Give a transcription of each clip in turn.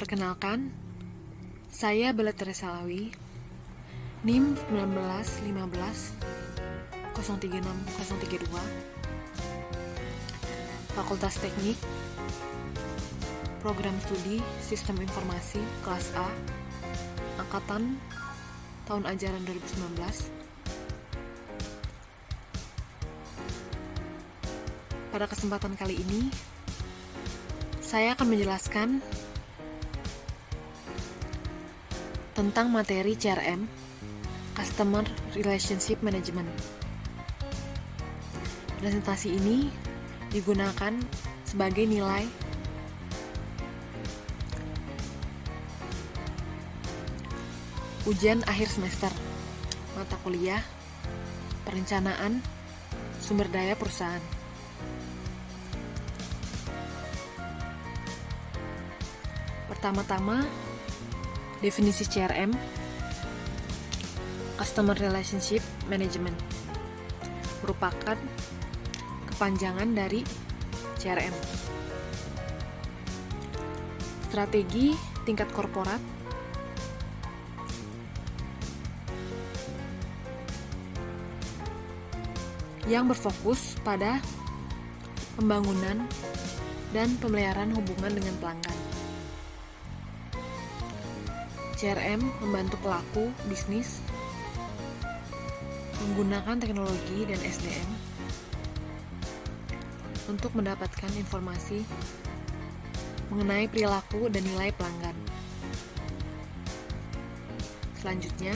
Perkenalkan, saya Bella Teresa Alawi, NIM 1915 036032, Fakultas Teknik, Program Studi Sistem Informasi Kelas A, Angkatan tahun ajaran 2019. Pada kesempatan kali ini, saya akan menjelaskan tentang materi CRM, Customer Relationship Management. Presentasi ini digunakan sebagai nilai ujian akhir semester mata kuliah Perencanaan Sumber Daya Perusahaan. Pertama-tama, definisi CRM, Customer Relationship Management, merupakan kepanjangan dari CRM. Strategi tingkat korporat yang berfokus pada pembangunan dan pemeliharaan hubungan dengan pelanggan. CRM membantu pelaku bisnis menggunakan teknologi dan SDM untuk mendapatkan informasi mengenai perilaku dan nilai pelanggan. Selanjutnya,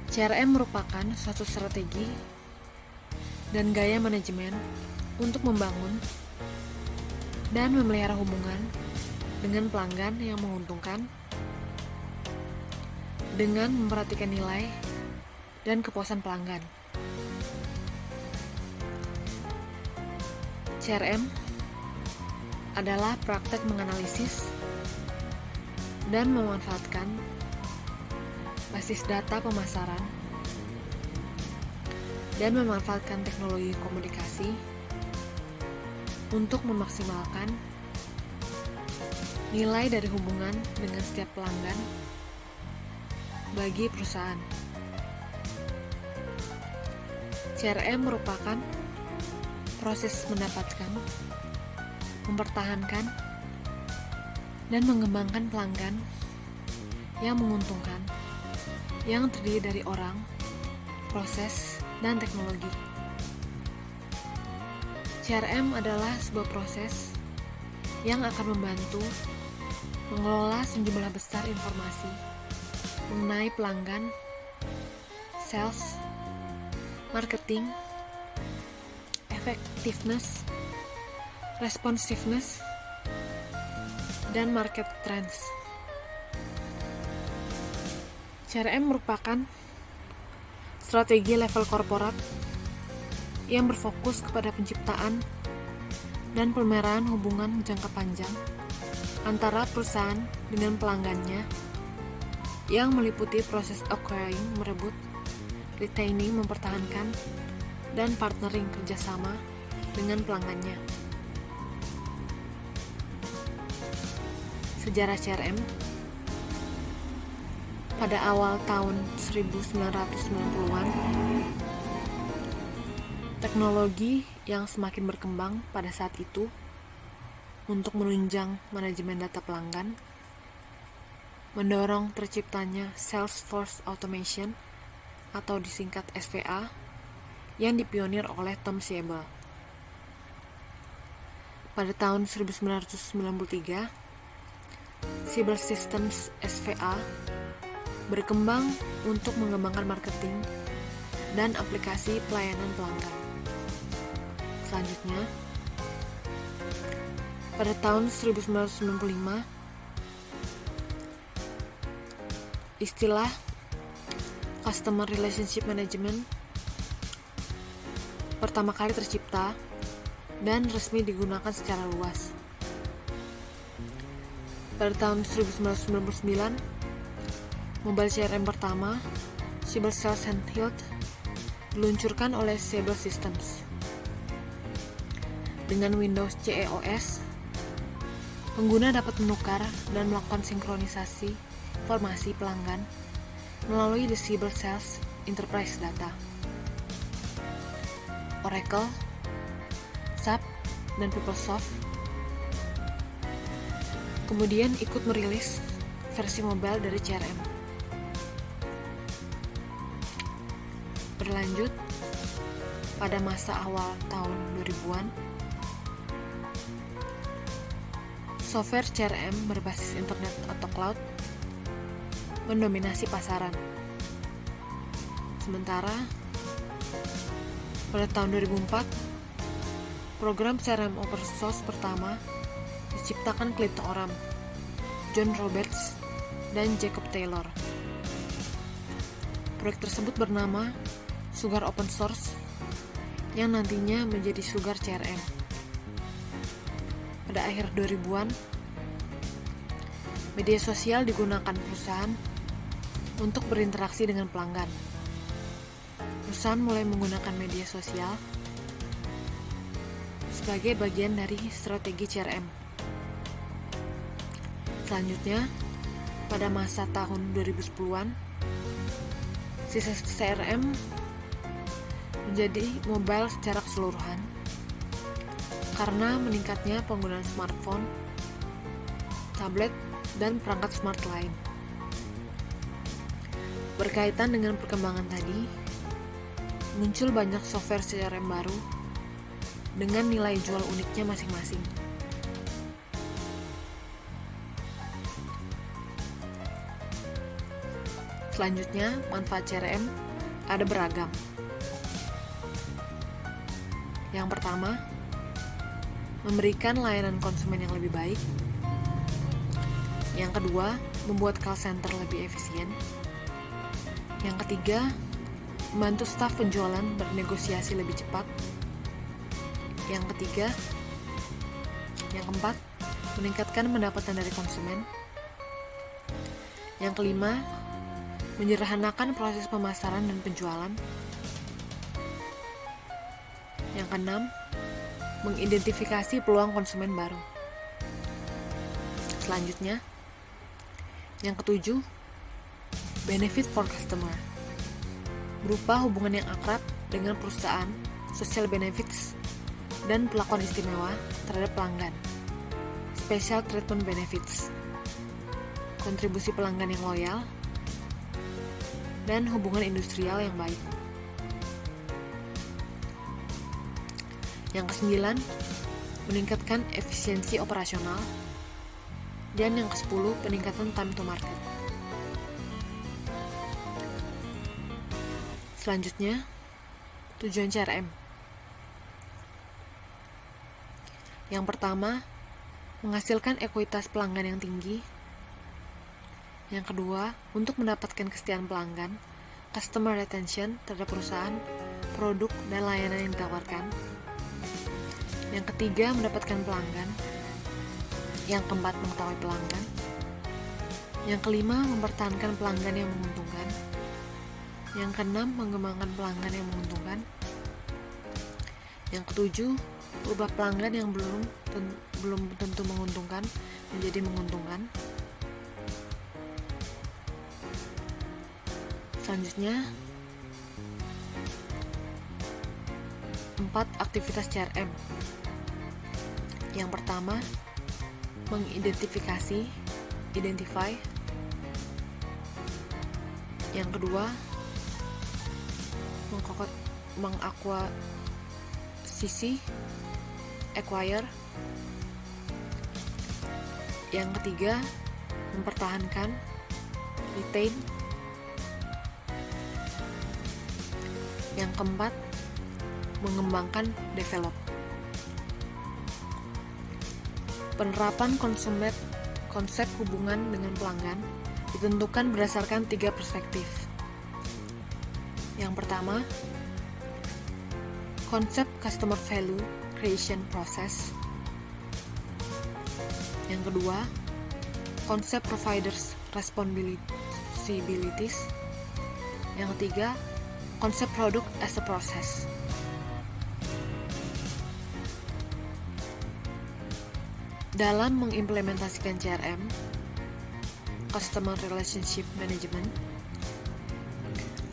CRM merupakan suatu strategi dan gaya manajemen untuk membangun dan memelihara hubungan dengan pelanggan yang menguntungkan dengan memperhatikan nilai dan kepuasan pelanggan. CRM adalah praktek menganalisis dan memanfaatkan basis data pemasaran dan memanfaatkan teknologi komunikasi untuk memaksimalkan nilai dari hubungan dengan setiap pelanggan bagi perusahaan. CRM merupakan proses mendapatkan, mempertahankan, dan mengembangkan pelanggan yang menguntungkan, yang terdiri dari orang, proses, dan teknologi. CRM adalah sebuah proses yang akan membantu mengelola sejumlah besar informasi mengenai pelanggan, sales, marketing, effectiveness, responsiveness, dan market trends. CRM merupakan strategi level korporat yang berfokus kepada penciptaan dan pemeliharaan hubungan jangka panjang antara perusahaan dengan pelanggannya yang meliputi proses acquiring, merebut, retaining, mempertahankan, dan partnering kerjasama dengan pelanggannya. Sejarah CRM. Pada awal tahun 1990-an, teknologi yang semakin berkembang pada saat itu untuk menunjang manajemen data pelanggan mendorong terciptanya Salesforce Automation atau disingkat SVA yang dipionir oleh Tom Siebel. Pada tahun 1993, Siebel Systems SVA berkembang untuk mengembangkan marketing dan aplikasi pelayanan pelanggan. Selanjutnya, pada tahun 1995, istilah Customer Relationship Management pertama kali tercipta dan resmi digunakan secara luas. Pada tahun 1999, mobile CRM pertama, Siebel Sales Handheld, diluncurkan oleh Siebel Systems. Dengan Windows CE OS Pengguna dapat menukar dan melakukan sinkronisasi informasi pelanggan melalui the Siebel Sales Enterprise Data. Oracle, SAP, dan PeopleSoft kemudian ikut merilis versi mobile dari CRM. Berlanjut, pada masa awal tahun 2000-an, software CRM berbasis internet atau cloud mendominasi pasaran. Sementara, pada tahun 2004, program CRM open source pertama diciptakan kelima orang, John Roberts dan Jacob Taylor. Proyek tersebut bernama Sugar Open Source yang nantinya menjadi Sugar CRM. Pada akhir 2000-an, media sosial digunakan perusahaan untuk berinteraksi dengan pelanggan. Perusahaan mulai menggunakan media sosial sebagai bagian dari strategi CRM. Selanjutnya, pada masa tahun 2010-an, sistem CRM menjadi mobile secara keseluruhan karena meningkatnya penggunaan smartphone, tablet, dan perangkat smart lain. Berkaitan dengan perkembangan tadi, muncul banyak software CRM baru dengan nilai jual uniknya masing-masing. Selanjutnya, manfaat CRM ada beragam. Yang pertama, memberikan layanan konsumen yang lebih baik. Yang kedua, membuat call center lebih efisien. Yang ketiga, membantu staf penjualan bernegosiasi lebih cepat. Yang ketiga, yang keempat, meningkatkan pendapatan dari konsumen. Yang kelima, menyederhanakan proses pemasaran dan penjualan. Yang keenam, mengidentifikasi peluang konsumen baru. Selanjutnya, yang ketujuh, benefit for customer, berupa hubungan yang akrab dengan perusahaan, social benefits, dan perlakuan istimewa terhadap pelanggan, special treatment benefits, kontribusi pelanggan yang loyal, dan hubungan industrial yang baik. Yang kesembilan, meningkatkan efisiensi operasional. Dan yang ke-10, peningkatan time to market. Selanjutnya, tujuan CRM. Yang pertama, menghasilkan ekuitas pelanggan yang tinggi. Yang kedua, untuk mendapatkan kesetiaan pelanggan, customer retention terhadap perusahaan, produk, dan layanan yang ditawarkan. Yang ketiga, mendapatkan pelanggan. Yang keempat, mengetahui pelanggan. Yang kelima, mempertahankan pelanggan yang menguntungkan. Yang keenam, mengembangkan pelanggan yang menguntungkan. Yang ketujuh, berubah pelanggan yang belum tentu menguntungkan menjadi menguntungkan. Selanjutnya, 4 aktivitas CRM. Yang pertama, mengidentifikasi, identify. Yang kedua, mengakuisisi, acquire. Yang ketiga, mempertahankan, retain. Yang keempat, mengembangkan, develop. Penerapan konsep hubungan dengan pelanggan ditentukan berdasarkan 3 perspektif. Yang pertama, konsep customer value creation process. Yang kedua, konsep providers responsibilities. Yang ketiga, konsep product as a process. Dalam mengimplementasikan CRM, Customer Relationship Management,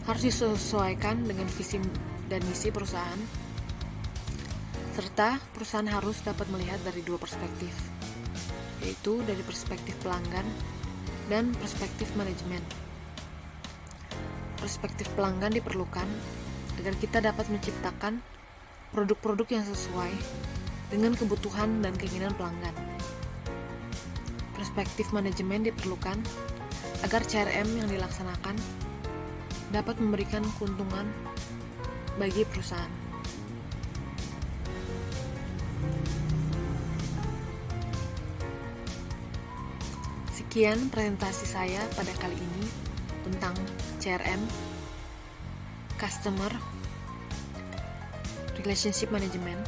harus disesuaikan dengan visi dan misi perusahaan, serta perusahaan harus dapat melihat dari dua perspektif, yaitu dari perspektif pelanggan dan perspektif manajemen. Perspektif pelanggan diperlukan agar kita dapat menciptakan produk-produk yang sesuai dengan kebutuhan dan keinginan pelanggan. Perspektif manajemen diperlukan agar CRM yang dilaksanakan dapat memberikan keuntungan bagi perusahaan. Sekian presentasi saya pada kali ini tentang CRM, Customer Relationship Management.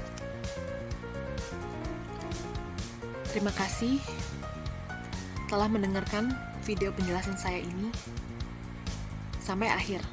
Terima kasih telah mendengarkan video penjelasan saya ini sampai akhir.